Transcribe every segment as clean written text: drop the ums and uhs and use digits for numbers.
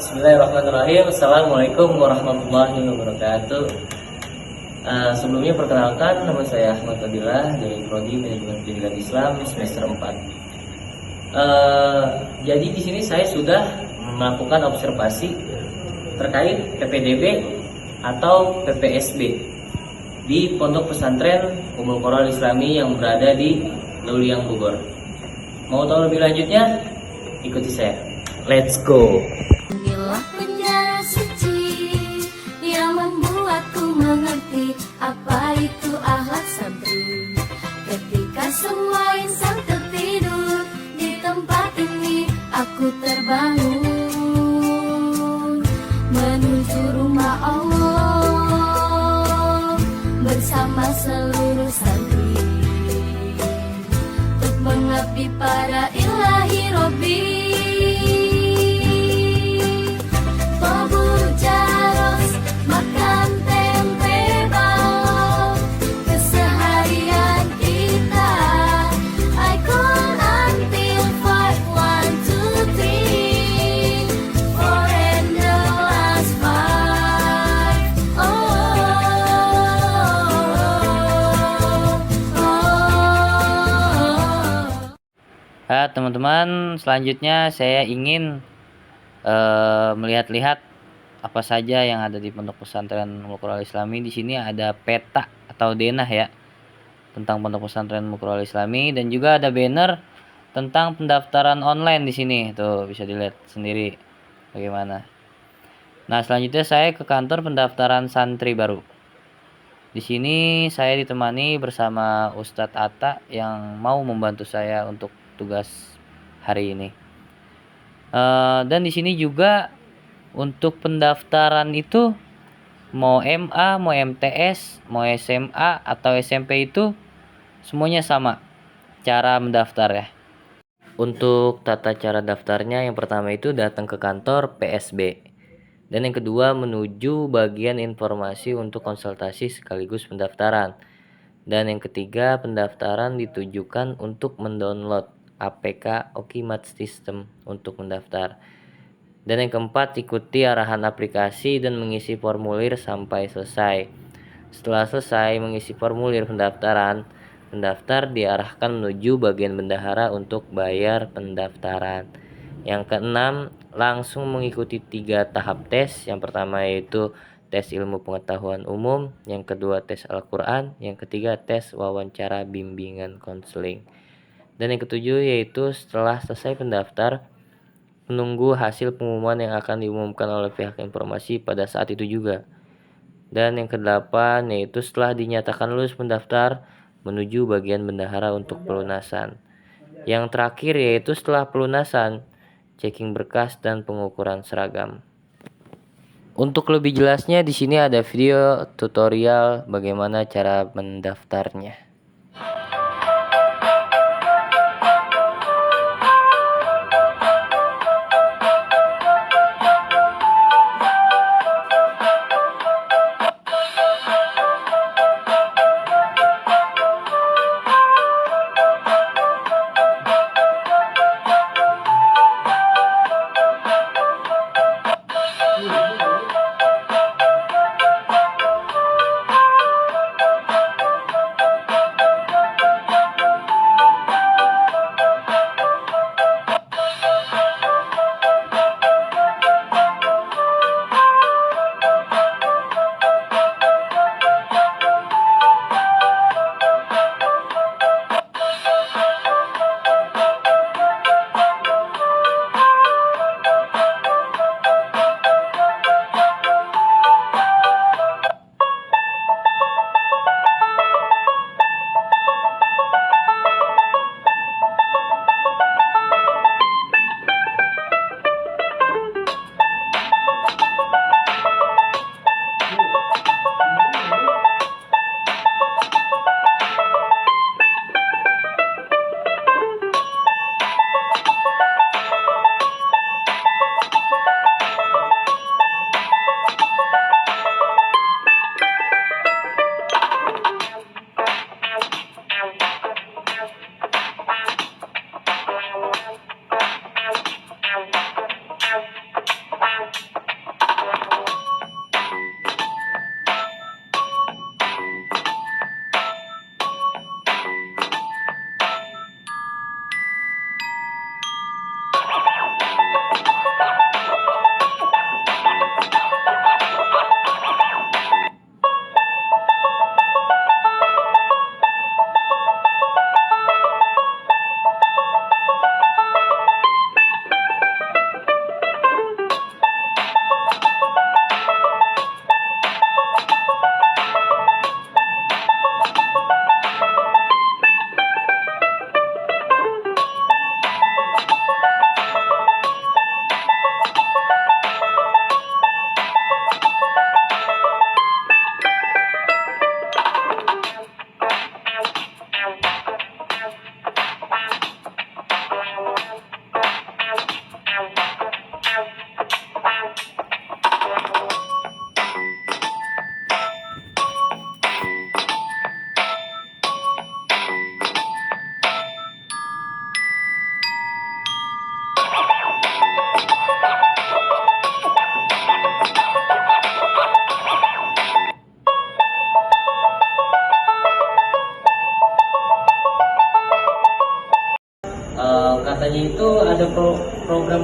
Bismillahirrahmanirrahim. Assalamualaikum warahmatullahi wabarakatuh. Sebelumnya perkenalkan, nama saya Ahmad Fadilah dari Prodi Manajemen Pendidikan Islam semester 4. Jadi di sini saya sudah melakukan observasi terkait PPDB atau PPSB di Pondok Pesantren Ummul Qura Islami yang berada di Luliang Bogor. Mau tahu lebih lanjutnya? Ikuti saya. Let's go. Inilah penjara suci yang membuatku mengerti apa itu akhlak santri. Ketika semua insan tertidur di tempat ini, aku terbangun menuju rumah Allah bersama seluruh santri untuk mengabdi pada ilahi Robbi. Teman-teman, selanjutnya saya ingin melihat-lihat apa saja yang ada di Pondok Pesantren Ummul Qura Islami. Di sini ada peta atau denah ya tentang Pondok Pesantren Ummul Qura Islami, dan juga ada banner tentang pendaftaran online di sini. Tuh bisa dilihat sendiri bagaimana. Nah, selanjutnya saya ke kantor pendaftaran santri baru. Di sini saya ditemani bersama Ustadz Atta yang mau membantu saya untuk tugas hari ini. Dan di sini juga untuk pendaftaran itu mau MA, mau MTS, mau SMA atau SMP itu semuanya sama cara mendaftar ya. Untuk tata cara daftarnya, yang pertama itu datang ke kantor PSB. Dan yang kedua menuju bagian informasi untuk konsultasi sekaligus pendaftaran. Dan yang ketiga, pendaftaran ditujukan untuk mendownload APK Okimat System untuk mendaftar. Dan yang keempat, ikuti arahan aplikasi dan mengisi formulir sampai selesai. Setelah selesai mengisi formulir pendaftaran, pendaftar diarahkan menuju bagian bendahara untuk bayar pendaftaran. Yang keenam, langsung mengikuti 3 tahap tes. Yang pertama yaitu tes ilmu pengetahuan umum, yang kedua tes Al-Quran, yang ketiga tes wawancara bimbingan konseling. Dan yang ketujuh yaitu setelah selesai pendaftar, menunggu hasil pengumuman yang akan diumumkan oleh pihak informasi pada saat itu juga. Dan yang kedelapan yaitu setelah dinyatakan lulus pendaftar, menuju bagian bendahara untuk pelunasan. Yang terakhir yaitu setelah pelunasan, checking berkas dan pengukuran seragam. Untuk lebih jelasnya di sini ada video tutorial bagaimana cara mendaftarnya.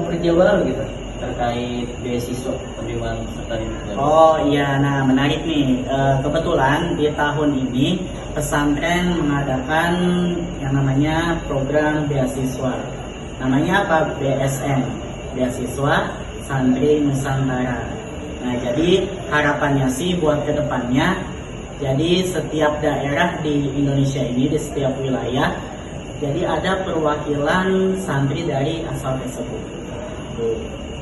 kerja baru gitu terkait beasiswa penerimaan peserta didik baru. Oh iya, nah menarik nih. Kebetulan di tahun ini pesantren mengadakan yang namanya program beasiswa. Namanya apa? BSN, Beasiswa Santri Nusantara. Nah, jadi harapannya sih buat kedepannya, jadi setiap daerah di Indonesia ini, di setiap wilayah, jadi ada perwakilan santri dari asal tersebut. Tuh,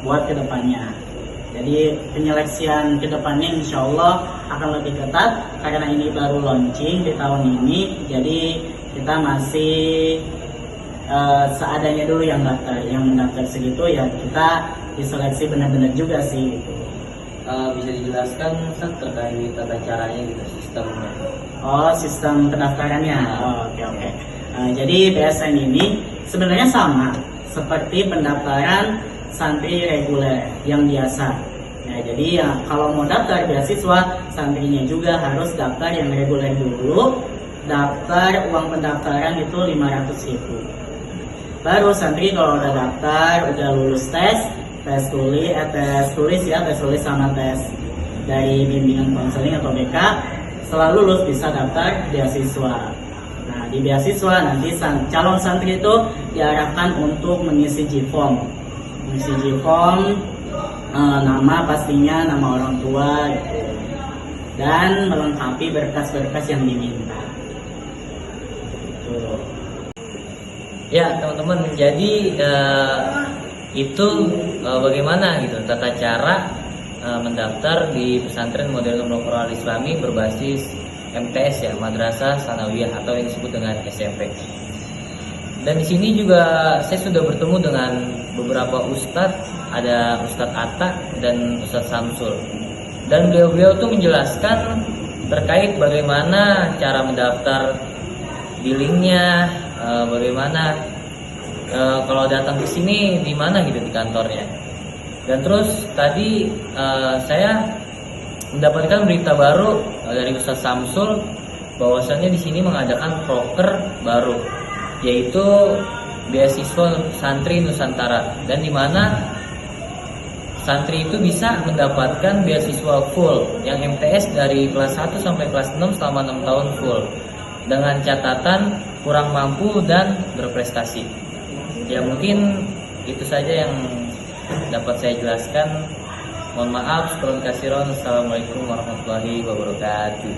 buat kedepannya. Jadi penyeleksian kedepannya insya Allah akan lebih ketat karena ini baru launching di tahun ini. Jadi kita masih seadanya dulu yang mendaftar segitu ya, kita diseleksi benar-benar juga sih. Bisa dijelaskan Ustaz, terkait tata caranya gitu, sistemnya? Oh, sistem pendaftarannya. Oh, oke. Jadi BSN ini sebenarnya sama seperti pendaftaran santri reguler yang biasa. Nah, jadi ya kalau mau daftar beasiswa, santrinya juga harus daftar yang reguler dulu. Daftar uang pendaftaran itu 500.000. Baru santri kalau udah daftar, udah lulus tes tulis sama tes dari bimbingan konseling atau BK, setelah lulus bisa daftar beasiswa. Nah, di beasiswa nanti calon santri itu diarahkan untuk mengisi J-form, nama pastinya, nama orang tua gitu, dan melengkapi berkas-berkas yang diminta. Gitu. Ya teman-teman, jadi itu bagaimana gitu tata cara mendaftar di pesantren modern Al Islami berbasis MTS ya, Madrasah Sanawiyah atau yang disebut dengan SMP. Dan di sini juga saya sudah bertemu dengan beberapa ustadz, ada Ustadz Atta dan Ustadz Samsul. Dan beliau-beliau itu menjelaskan terkait bagaimana cara mendaftar, billingnya, bagaimana kalau datang ke sini di mana gitu di kantornya. Dan terus tadi saya mendapatkan berita baru dari Ustadz Samsul bahwasannya di sini mengadakan proker baru, yaitu beasiswa santri Nusantara, dan di mana santri itu bisa mendapatkan beasiswa full yang MTS dari kelas 1 sampai kelas 6 selama 6 tahun full dengan catatan kurang mampu dan berprestasi. Ya mungkin itu saja yang dapat saya jelaskan. Mohon maaf, sekurang-kurangnya. Assalamualaikum warahmatullahi wabarakatuh.